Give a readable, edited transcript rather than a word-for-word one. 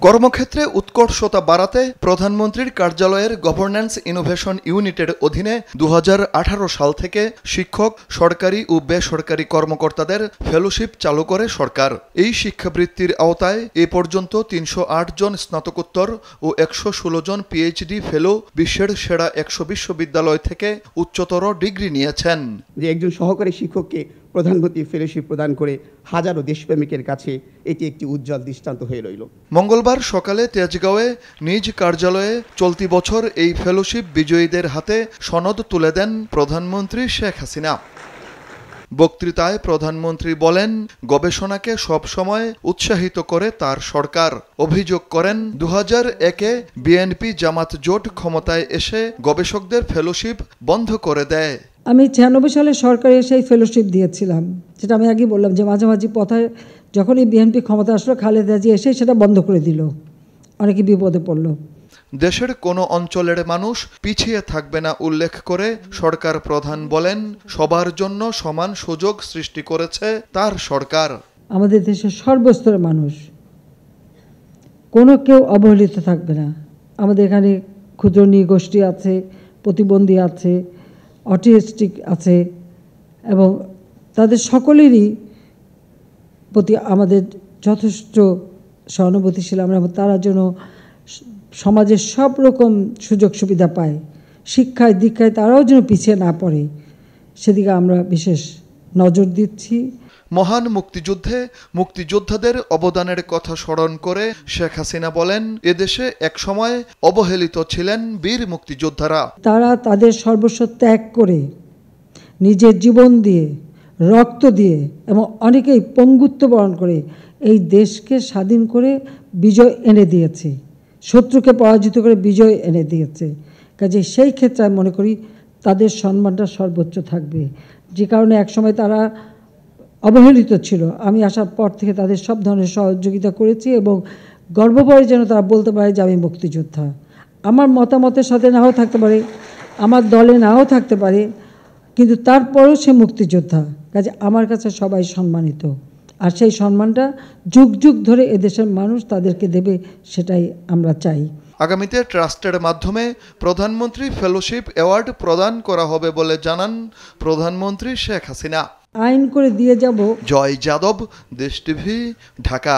কর্মক্ষেত্রে উৎকর্ষতা বাড়াতে প্রধানমন্ত্রীর কার্যালয়ের গভর্নেন্স ইনোভেশন ইউনিটের অধীনে 2018 সাল থেকে শিক্ষক, সরকারি ও বেসরকারি কর্মকর্তাদের ফেলোশিপ চালু করে সরকার। এই শিক্ষাবৃত্তির আওতায় এ পর্যন্ত 308 জন স্নাতকোত্তর ও 116 জন পিএইচডি ফেলো বিশ্বের সেরা 100 বিশ্ববিদ্যালয় থেকে উচ্চতর ডিগ্রি নিয়েছেন। যে একজন সহকারী শিক্ষককে প্রধানমন্ত্রী ফেলোশিপ প্রদান করে হাজারো দেশপ্রেমিকের কাছে এটি একটি উজ্জ্বল দৃষ্টান্ত হয়ে রইল। মঙ্গলবার সকালে তেজগাঁওয়ে নিজ কার্যালয়ে চলতি বছর এই ফেলোশিপ বিজয়ীদের হাতে সনদ তুলে দেন প্রধানমন্ত্রী শেখ হাসিনা। বক্তৃতায় প্রধানমন্ত্রী বলেন, গবেষণাকে সবসময় উৎসাহিত করে তার সরকার। অভিযোগ করেন 2001-এ বিএনপি জামাত জোট ক্ষমতায় এসে গবেষকদের ফেলোশিপ বন্ধ করে দেয়। আমি 96 সালে সরকারে সেই ফেলোশিপ দিয়েছিলাম, যেটা আমি আগেই বললাম যে মাঝামাঝি পথায় যখনই বিএনপি ক্ষমতা আসলো খালেদা জিয়া এসে সেটা বন্ধ করে দিল, অনেকে বিপদে পড়ল। দেশের কোনো অঞ্চলের মানুষ পিছিয়ে থাকবে না উল্লেখ করে সরকার প্রধান বলেন, সবার জন্য সমান সুযোগ সৃষ্টি করেছে তার সরকার। আমাদের দেশের সর্বস্তরের মানুষ, কোনো কেউ অবহেলিত থাকবে না। আমাদের এখানে ক্ষুদ্র নৃগোষ্ঠী আছে, প্রতিবন্ধী আছে, অটিস্টিক আছে, এবং তাদের সকলেরই প্রতি আমাদের যথেষ্ট সহানুভূতিশীল আমরা, তারা যেন সমাজের সব রকম সুযোগ সুবিধা পায়, শিক্ষায় দীক্ষায় তারাও যেন পিছিয়ে না পড়ে, সেদিকে আমরা বিশেষ নজর দিচ্ছি। মহান মুক্তিযুদ্ধে মুক্তিযোদ্ধাদের অবদানের কথা স্মরণ করে শেখ হাসিনা বলেন, এদেশে একসময় অবহেলিত ছিলেন বীর মুক্তিযোদ্ধারা। তারা তাদের সর্বস্ব ত্যাগ করে, নিজের জীবন দিয়ে, রক্ত দিয়ে এবং অনেকেই পঙ্গুত্ব বরণ করে এই দেশকে স্বাধীন করে বিজয় এনে দিয়েছে, শত্রুকে পরাজিত করে বিজয় এনে দিয়েছে। কাজে সেই ক্ষেত্রে আমি মনে করি তাদের সম্মানটা সর্বোচ্চ থাকবে। যে কারণে একসময় তারা অবহেলিত ছিল, আমি আসার পর থেকে তাদের সব ধরনের সহযোগিতা করেছি এবং গর্বভরে যেন তারা বলতে পারে যে আমি মুক্তিযোদ্ধা। আমার মতামতের সাথে নাও থাকতে পারে, আমার দলে নাও থাকতে পারে, কিন্তু তারপরেও সে মুক্তিযোদ্ধা। কাজে আমার কাছে সবাই সম্মানিত, আর সেই সম্মানটা যুগ যুগ ধরে এদেশের মানুষ তাদেরকে দেবে, সেটাই আমরা চাই। আগামীতে ট্রাস্টের মাধ্যমে প্রধানমন্ত্রী ফেলোশিপ অ্যাওয়ার্ড প্রদান করা হবে বলে জানান প্রধানমন্ত্রী শেখ হাসিনা। আইন করে দিয়ে যাব। জয় যাদব, দেশ টিভি, ঢাকা।